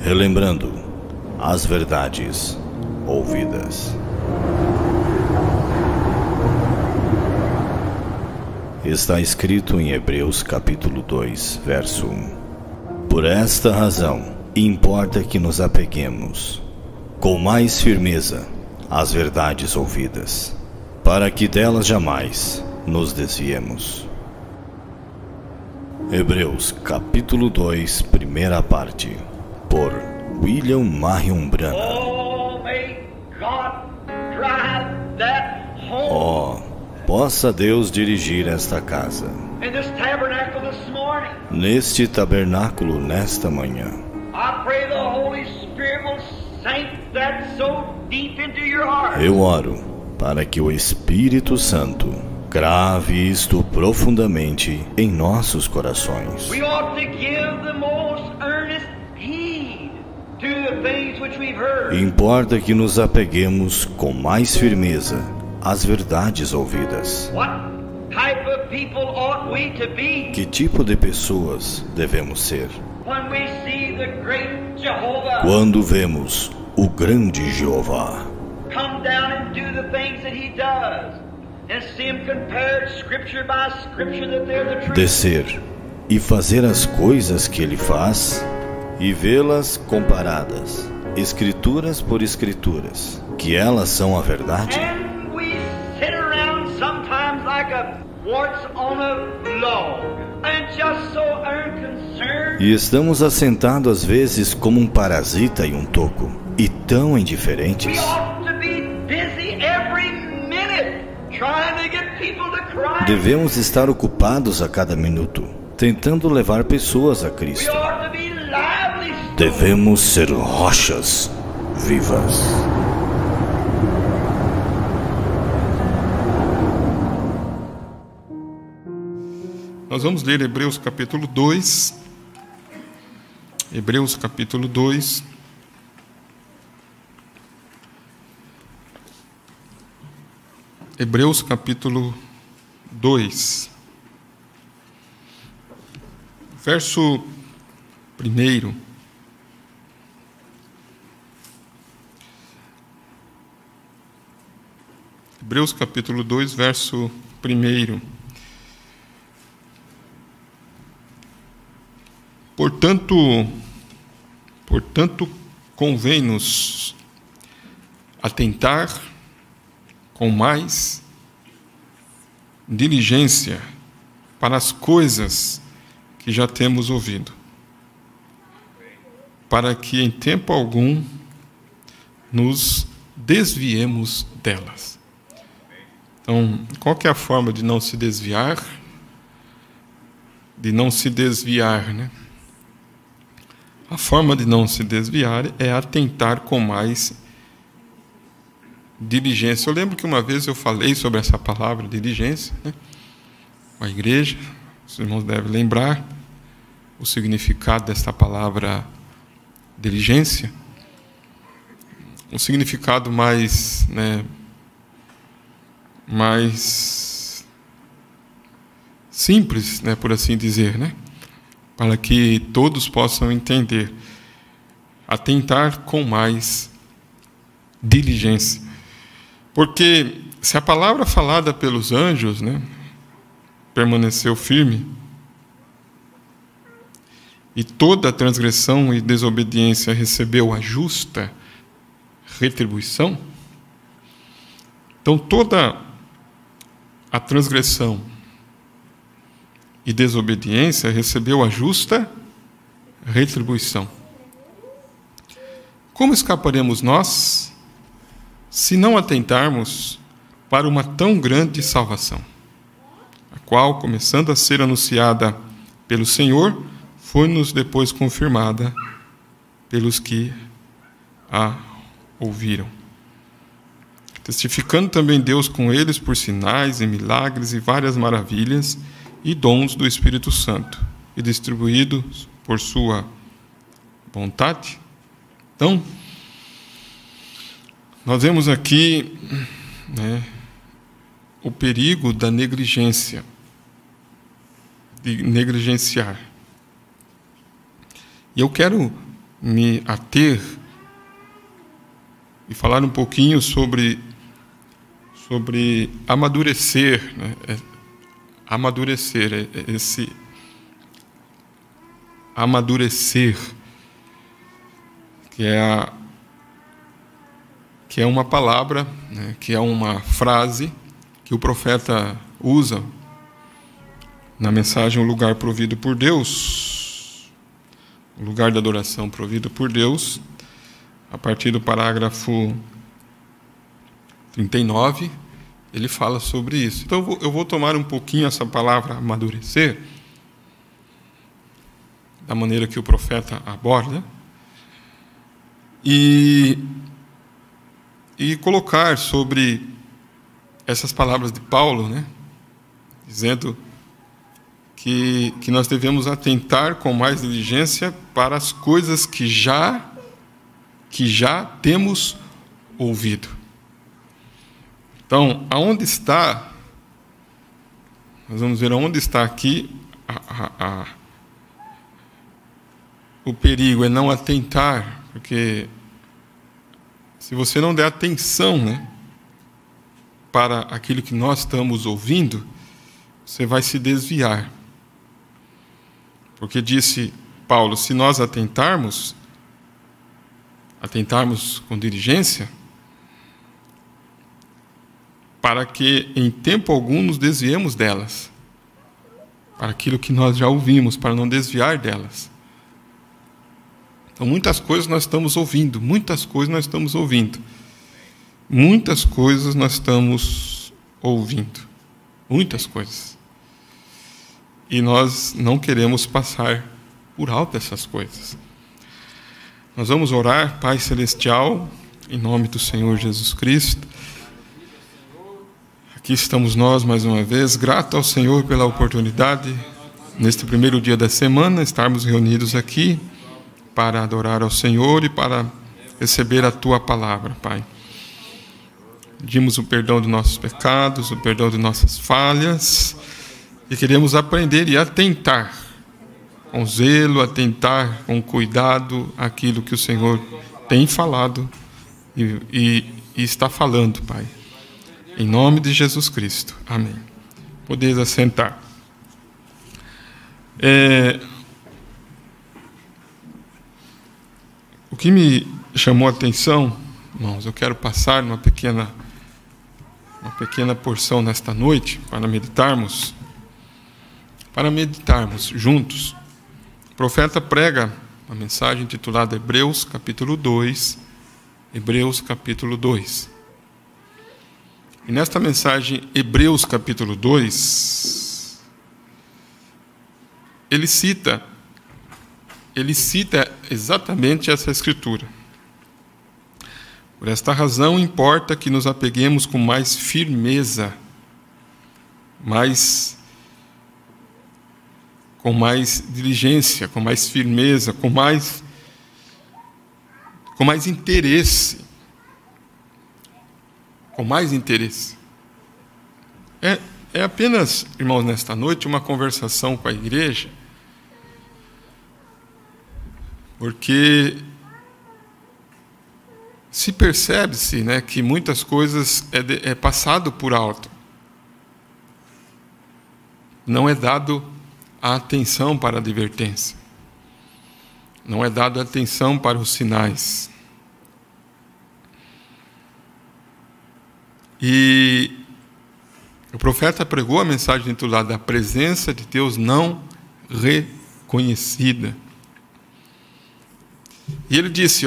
relembrando as verdades ouvidas. Está escrito em Hebreus capítulo 2, verso 1. Por esta razão, importa que nos apeguemos com mais firmeza às verdades ouvidas, para que delas jamais nos desviemos. Hebreus capítulo 2, primeira parte, por William Marion Branham. Possa Deus dirigir esta casa, neste tabernáculo nesta manhã. Eu oro para que o Espírito Santo grave isto profundamente em nossos corações. Importa que nos apeguemos com mais firmeza às verdades ouvidas. Que tipo de pessoas devemos ser quando vemos o grande Jeová descer e fazer as coisas que ele faz e vê-las comparadas, escrituras por escrituras, que elas são a verdade? E estamos assentados às vezes como um parasita em um toco, e tão indiferentes. Devemos estar ocupados a cada minuto, tentando levar pessoas a Cristo. Devemos ser rochas vivas. Nós vamos ler Hebreus capítulo 2. Hebreus capítulo 2. Hebreus capítulo 2. Verso 1. Hebreus capítulo 2, verso 1. Portanto, convém-nos atentar com mais diligência para as coisas que já temos ouvido, para que em tempo algum nos desviemos delas. Então, qual que é a forma de não se desviar? De não se desviar, né? A forma de não se desviar é atentar com mais diligência. Eu lembro que uma vez eu falei sobre essa palavra, diligência, né? A igreja, os irmãos devem lembrar o significado desta palavra diligência. Um significado mais, mais simples, por assim dizer, para que todos possam entender. Atentar com mais diligência. Porque se a palavra falada pelos anjos, permaneceu firme, e toda transgressão e desobediência recebeu a justa retribuição, então toda a transgressão e desobediência recebeu a justa retribuição. Como escaparemos nós se não atentarmos para uma tão grande salvação, a qual, começando a ser anunciada pelo Senhor, foi-nos depois confirmada pelos que a ouviram? Testificando também Deus com eles por sinais e milagres e várias maravilhas e dons do Espírito Santo, e distribuídos por sua vontade. Então, nós vemos aqui o perigo da negligência, de negligenciar. E eu quero me ater e falar um pouquinho sobre amadurecer, né? Esse amadurecer, que é uma palavra, né? Que é uma frase que o profeta usa na mensagem O Lugar Provido por Deus, o lugar da adoração provido por Deus, a partir do parágrafo 39, ele fala sobre isso. Então eu vou tomar um pouquinho essa palavra amadurecer, da maneira que o profeta aborda, e colocar sobre essas palavras de Paulo, né, dizendo que nós devemos atentar com mais diligência para as coisas que já temos ouvido. Então, aonde está, nós vamos ver aonde está aqui o perigo é não atentar, porque se você não der atenção, né, para aquilo que nós estamos ouvindo, você vai se desviar. Porque disse Paulo, se nós atentarmos com diligência, para que em tempo algum nos desviemos delas, para aquilo que nós já ouvimos, para não desviar delas. Então, muitas coisas nós estamos ouvindo, muitas coisas nós estamos ouvindo, muitas coisas. E nós não queremos passar por alto essas coisas. Nós vamos orar, Pai Celestial, em nome do Senhor Jesus Cristo. Aqui estamos nós, mais uma vez, grato ao Senhor pela oportunidade, neste primeiro dia da semana, estarmos reunidos aqui para adorar ao Senhor e para receber a Tua palavra, Pai. Pedimos o perdão de nossos pecados, o perdão de nossas falhas, e queremos aprender e atentar com zelo, atentar com cuidado aquilo que o Senhor tem falado e está falando, Pai. Em nome de Jesus Cristo. Amém. Podeis assentar. O que me chamou a atenção, irmãos, eu quero passar uma pequena porção nesta noite para meditarmos juntos. O profeta prega uma mensagem intitulada Hebreus capítulo 2. Hebreus capítulo 2. E nesta mensagem, Hebreus capítulo 2, ele cita exatamente essa escritura. Por esta razão, importa que nos apeguemos com mais firmeza, com mais diligência, com mais firmeza, com mais interesse. Com mais interesse. É apenas, irmãos, nesta noite, uma conversação com a igreja, porque se percebe-se, né, que muitas coisas é passado por alto. Não é dado a atenção para a advertência. Não é dado a atenção para os sinais. E o profeta pregou a mensagem intitulada A Presença de Deus Não Reconhecida. E ele disse,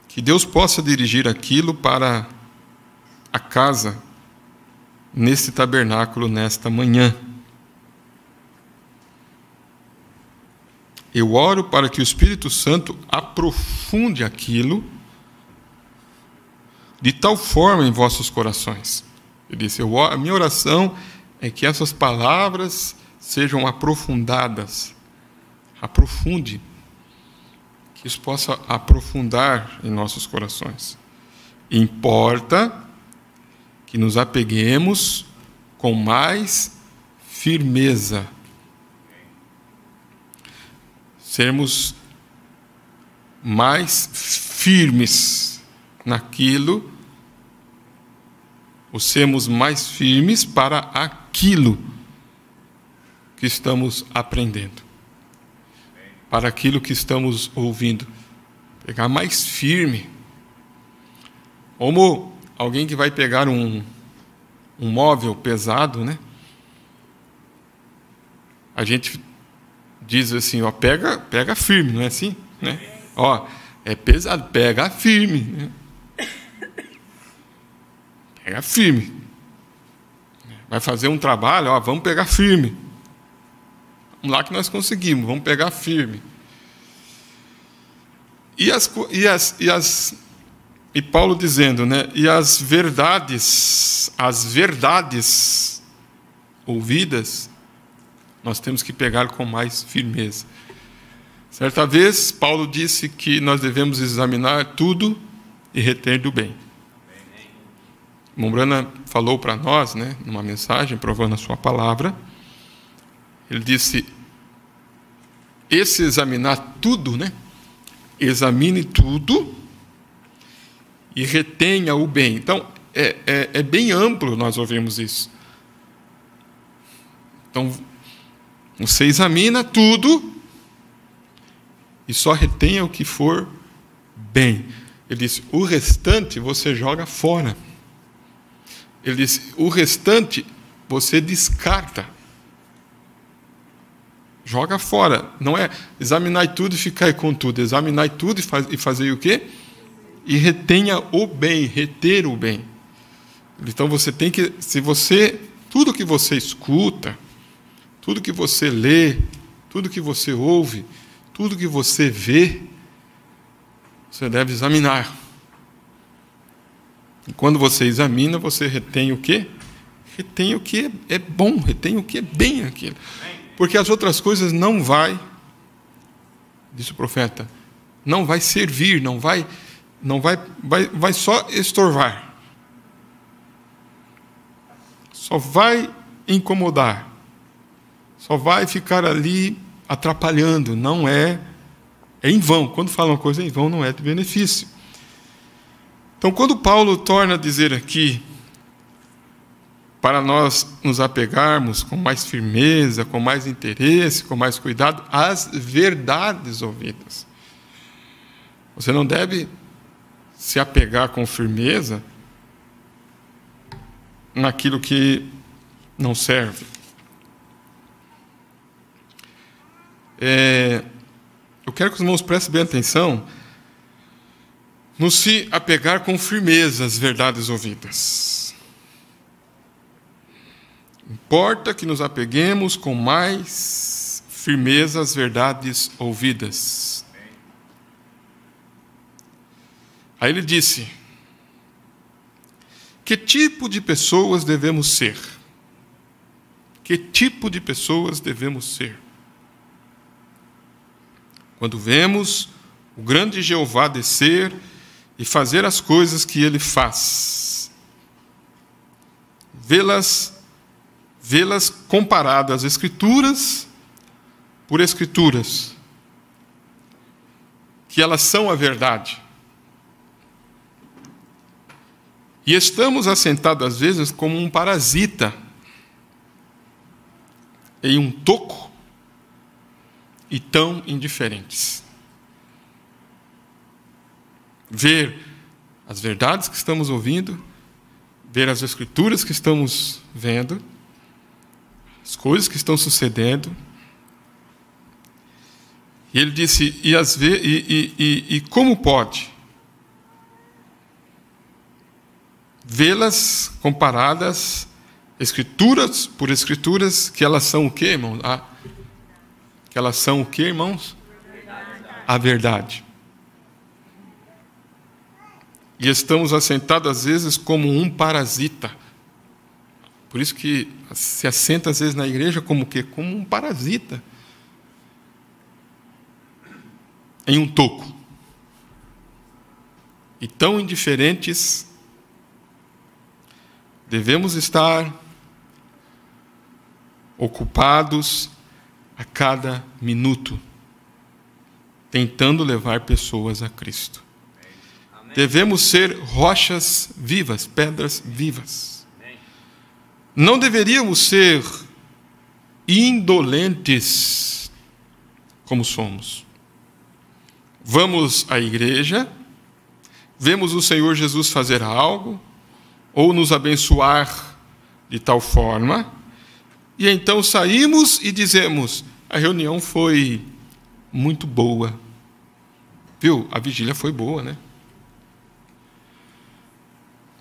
que Deus possa dirigir aquilo para a casa, nesse tabernáculo, nesta manhã. Eu oro para que o Espírito Santo aprofunde aquilo de tal forma em vossos corações. Ele disse, a minha oração é que essas palavras sejam aprofundadas. Aprofunde. Que isso possa aprofundar em nossos corações. Importa que nos apeguemos com mais firmeza. Sermos mais firmes naquilo, ou sermos mais firmes para aquilo que estamos aprendendo, para aquilo que estamos ouvindo. Pegar mais firme. Como alguém que vai pegar um móvel pesado, né? A gente diz assim, ó, pega firme, não é assim? Né? Ó, é pesado, pega firme. Né? Pega firme. Vai fazer um trabalho, ó, vamos pegar firme. Vamos lá que nós conseguimos, vamos pegar firme. E Paulo dizendo, né? E as verdades ouvidas, nós temos que pegar com mais firmeza. Certa vez, Paulo disse que nós devemos examinar tudo e reter do bem. Mombrana falou para nós, né, numa mensagem, provando a sua palavra, ele disse, esse examinar tudo, né, examine tudo e retenha o bem. Então, é bem amplo nós ouvimos isso. Então, você examina tudo e só retenha o que for bem. Ele disse, o restante você joga fora. Ele disse, o restante você descarta. Joga fora. Não é examinar tudo e ficar com tudo. Examinar tudo e fazer o quê? E retenha o bem, reter o bem. Então você tem que, tudo que você escuta, tudo que você lê, tudo que você ouve, tudo que você vê, você deve examinar. E quando você examina, você retém o quê? Retém o que é bom, retém o que é bem aquilo. Porque as outras coisas não vai, disse o profeta, não vai servir, vai só estorvar. Só vai incomodar. Só vai ficar ali atrapalhando, não é em vão. Quando fala uma coisa em vão, não é de benefício. Então, quando Paulo torna a dizer aqui, para nós nos apegarmos com mais firmeza, com mais interesse, com mais cuidado, às verdades ouvidas. Você não deve se apegar com firmeza naquilo que não serve. Eu quero que os irmãos prestem bem atenção no se apegar com firmeza às verdades ouvidas. Importa que nos apeguemos com mais firmeza às verdades ouvidas. Aí ele disse, que tipo de pessoas devemos ser? Que tipo de pessoas devemos ser? Quando vemos o grande Jeová descer e fazer as coisas que ele faz, vê-las comparadas às Escrituras por Escrituras, que elas são a verdade. E estamos assentados, às vezes, como um parasita em um toco e tão indiferentes. Ver as verdades que estamos ouvindo, ver as Escrituras que estamos vendo, as coisas que estão sucedendo. E ele disse, e como pode vê-las comparadas, Escrituras por Escrituras, que elas são o quê, irmãos? Que elas são o quê, irmãos? A verdade. E estamos assentados, às vezes, como um parasita. Por isso que se assenta, às vezes, na igreja como o quê? Como um parasita. Em um toco. E tão indiferentes, devemos estar ocupados a cada minuto, tentando levar pessoas a Cristo. Devemos ser rochas vivas, pedras vivas. Não deveríamos ser indolentes como somos. Vamos à igreja, vemos o Senhor Jesus fazer algo, ou nos abençoar de tal forma, e então saímos e dizemos: a reunião foi muito boa. Viu? A vigília foi boa, né?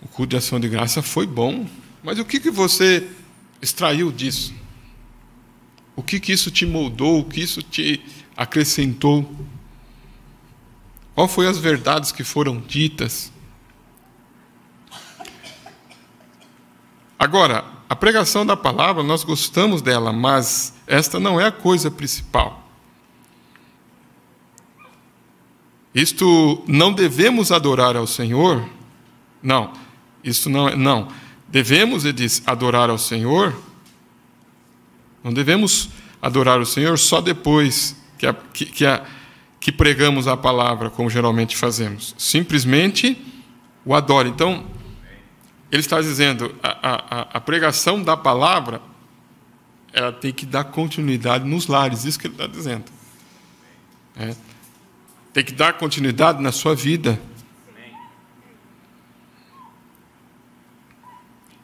O culto de ação de graça foi bom. Mas o que você extraiu disso? O que isso te moldou? O que isso te acrescentou? Qual foi as verdades que foram ditas? Agora, a pregação da palavra, nós gostamos dela, mas esta não é a coisa principal. Isto não devemos adorar ao Senhor? Não, isso não é. Não. Devemos, ele diz, adorar ao Senhor? Não devemos adorar o Senhor só depois que pregamos a palavra, como geralmente fazemos. Simplesmente o adore. Então, ele está dizendo, a pregação da palavra, ela tem que dar continuidade nos lares, isso que ele está dizendo. Tem que dar continuidade na sua vida.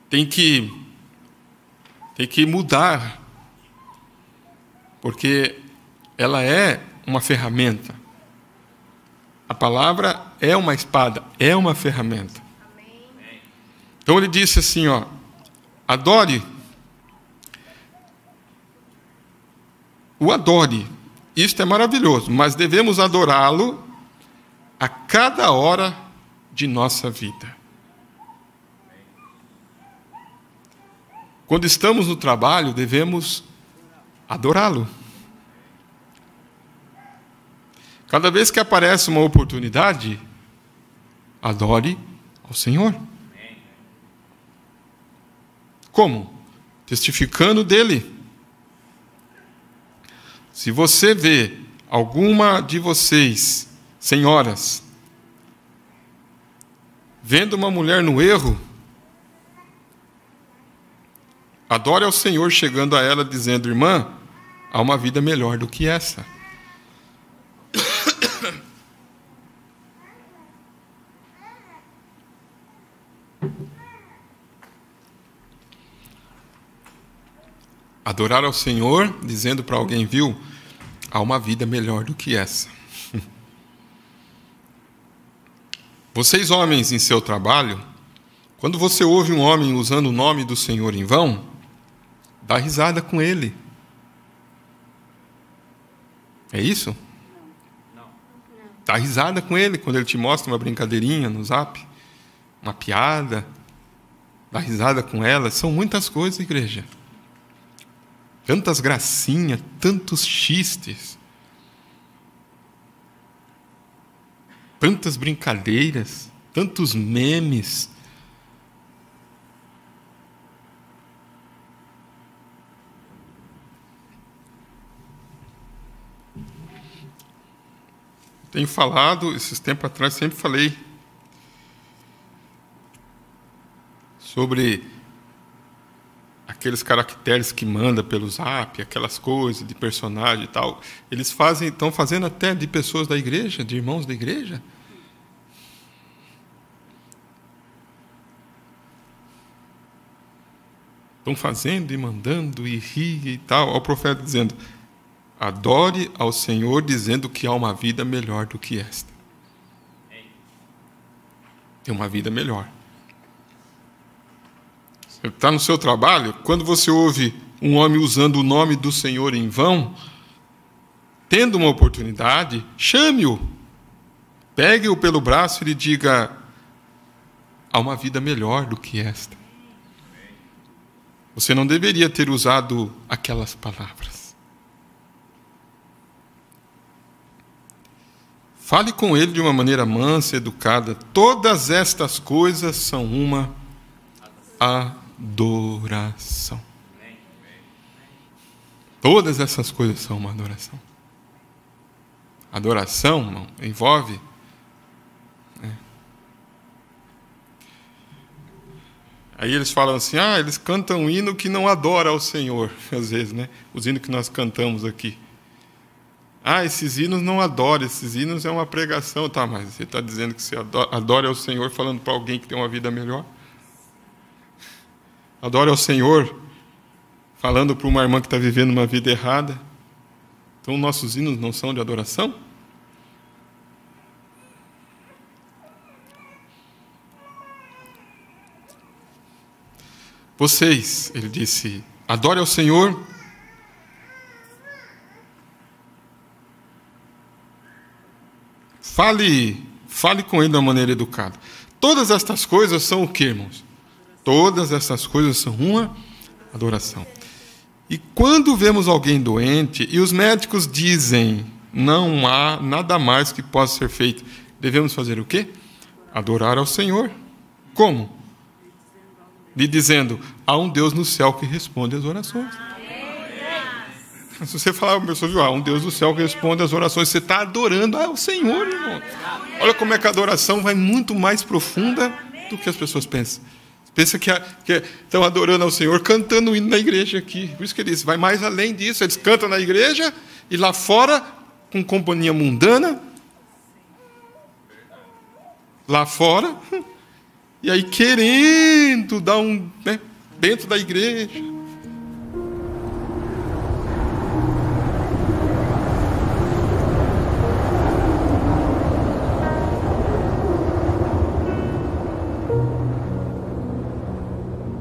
Tem que mudar, porque ela é uma ferramenta. A palavra é uma espada, é uma ferramenta. Então ele disse assim, adore. O adore. Isto é maravilhoso, mas devemos adorá-lo a cada hora de nossa vida. Quando estamos no trabalho, devemos adorá-lo. Cada vez que aparece uma oportunidade, adore ao Senhor. Como? Testificando dele. Se você vê alguma de vocês, senhoras, vendo uma mulher no erro, adore ao Senhor chegando a ela dizendo: irmã, há uma vida melhor do que essa. Adorar ao Senhor dizendo para alguém: viu, há uma vida melhor do que essa. Vocês, homens, em seu trabalho, quando você ouve um homem usando o nome do Senhor em vão, dá risada com ele. É isso? Não. Dá risada com ele quando ele te mostra uma brincadeirinha no Zap, uma piada. Dá risada com ela. São muitas coisas, igreja. Tantas gracinhas, tantos xistes, tantas brincadeiras, tantos memes. Tenho falado, esses tempos atrás, sempre falei sobre aqueles caracteres que manda pelo Zap, aquelas coisas de personagem e tal. Eles estão fazendo até de pessoas da igreja, de irmãos da igreja. Estão fazendo e mandando e ri e tal. Olha o profeta dizendo: adore ao Senhor dizendo que há uma vida melhor do que esta. Tem uma vida melhor. Você está no seu trabalho, quando você ouve um homem usando o nome do Senhor em vão, tendo uma oportunidade, chame-o. Pegue-o pelo braço e lhe diga: há uma vida melhor do que esta. Você não deveria ter usado aquelas palavras. Fale com ele de uma maneira mansa, educada. Todas estas coisas são uma adoração. Todas essas coisas são uma adoração. Adoração, irmão, envolve... Aí eles falam assim, eles cantam um hino que não adora ao Senhor, às vezes, né? Os hinos que nós cantamos aqui. Esses hinos não adoram, esses hinos é uma pregação. Tá, mas você está dizendo que você adora ao Senhor falando para alguém que tem uma vida melhor? Adora ao Senhor falando para uma irmã que está vivendo uma vida errada? Então, nossos hinos não são de adoração? Vocês, ele disse, adore ao Senhor. Fale com ele de uma maneira educada. Todas estas coisas são o quê, irmãos? Todas essas coisas são uma adoração. E quando vemos alguém doente e os médicos dizem não há nada mais que possa ser feito, devemos fazer o quê? Adorar ao Senhor. Como? Lhe dizendo, há um Deus no céu que responde às orações. Se você falar, pessoa, há um Deus do céu que responde às orações, você está adorando ao Senhor, irmão. Olha como é que a adoração vai muito mais profunda do que as pessoas pensam. Pensa que estão adorando ao Senhor cantando o hino na igreja aqui. Por isso que ele diz, vai mais além disso. Eles cantam na igreja e lá fora, com companhia mundana, lá fora, e aí querendo dar dentro da igreja.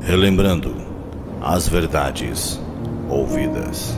Relembrando as verdades ouvidas.